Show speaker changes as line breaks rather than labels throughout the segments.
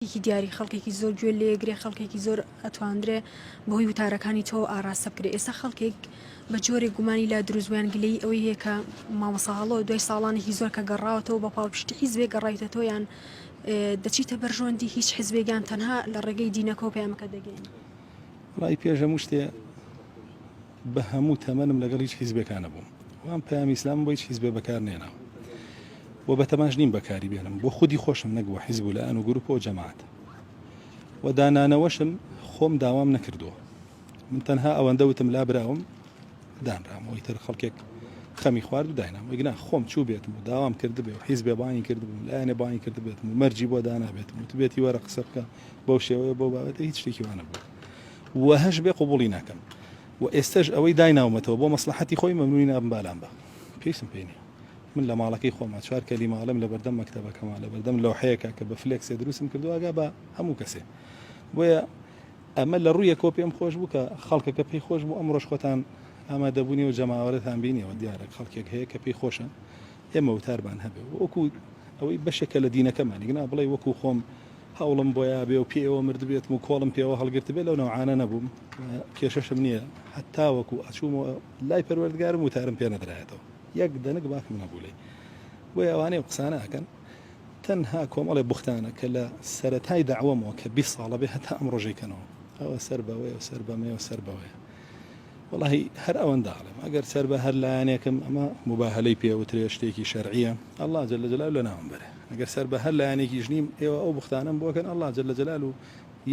دیاری خەڵکێکی زۆر گوێ لێگرێ خەڵکێکی زۆر ئەتواندرێ بەهۆی وتارەکانی تۆ ئاراستە بکرێ. ئێستا خەڵکێک بە جۆرێک گومانی لا دروستویان گلەی ئەوەی هەیە کە مامەساڵۆ دوای ساڵانێکی زۆر کە گەڕاوەتەوە بە پاڵپشتی حیزبێ گەڕایتە تۆیان دەچیتە بەرژۆندی هیچ حیزبێکیان تەنها لە ڕێگەی دینەکە و پەیامەکە دەگەین.
ڕای پێش هەموو شتێ بە هەموو تەمەنم لەگەڵ هیچ حیزبێکانە بووم. وام پەیامی ئیسلام بۆ هیچ حیزبێ بەکار نێناوە. بۆ بەتەماش نیم بەکاری بێنم بۆ خودی خۆشم نەگووە حیزب و لایەن و گروپ و جەماعەت. و دانانەوەشم خۆم داوام نەکردووە. من تەنها ئەوەندە وتم لا براوم دانرامەوەی تر خەڵکێک خەمی خوارد و داینام وەگنا خۆم چوو بێتم و داوام کردبێ و حیزبێ بانی کردبووم لایەنێ بانی کرد بێتم و مەرجی بۆ دانابێتم و توبێتی وەرە قسە بکە بەو شێوەیە بۆ بابەتە هیچ شتێکی وانە بوو. وهەش بێ قبوڵی ناکەم. و ئێستش ئەوەی دایناومەتەوە بۆ مەسلحەتی خۆی مەمنوعی نابم بالام بە. پێویستم پێی نییە. من لە ماڵەکەی خۆمە 4 کەلیماڵەم لە بەردەم مەکتەبەکەمە لە بەردەم لەوحەیەکە کە بە فلێکسێ دروستم کردو ئاگا بە هەموو کەسێ. بۆیە ئەمە لە ڕوویە کۆ پێم خۆش بوو کە خەڵکەکە پێی خۆش بوو ئەم ڕۆژخۆتان ئامادەبوونی و جەماوەرەتان بینیەوە دیارە خەڵکێک هەیە کە پێی خۆشە ئێمە وتاربان هەبێ وەکو ئەوەی بەشێکە لە دینەکەمانی گنا بڵێ وەکو خۆم هەوڵم بۆیە بێ و پێوە مرد بێتم و کۆڵم پێوە هەڵگرت بێت لەو نەوعانە نەبووم کێشەشم نییە هەتا وەکو ئەچوومەوە لای پەروەردگارم وتارم پێ نەدرایەتەوە یەک دەنگ باکم نەبوو لێ بۆیە ئەوانەیە قسانە ئەکەن تەنها کۆمەڵێ بوختانە کە لە سەرەتای داوامەوە کە 20 ساڵە بێ هەتا ئەم ڕۆژێکەنەوە ئەوە سەر بەوەیە و سەر بەمێ و سەر بەوەیە وڵی هەر ئەوەندە ئەڵێم ئەگەر سەر بە هەر لایەنێکم ئەمە مباهەلەی پێوترێ شتێکی شەرعیە الله جل جلاله لە ناوم بەرێ ئەگەر سەر بە هەر لایەنێکی ژنیم ئێوە ئەو بوختانم بۆکەن الله جل جلاله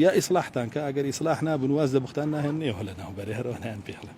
یا ئیسلاحتان کە ئەگەر ئیسلاح نابن واز لە بوختان ناهێنێەوە لە ناو بەرێ هەرەوە نایان پێڵێ.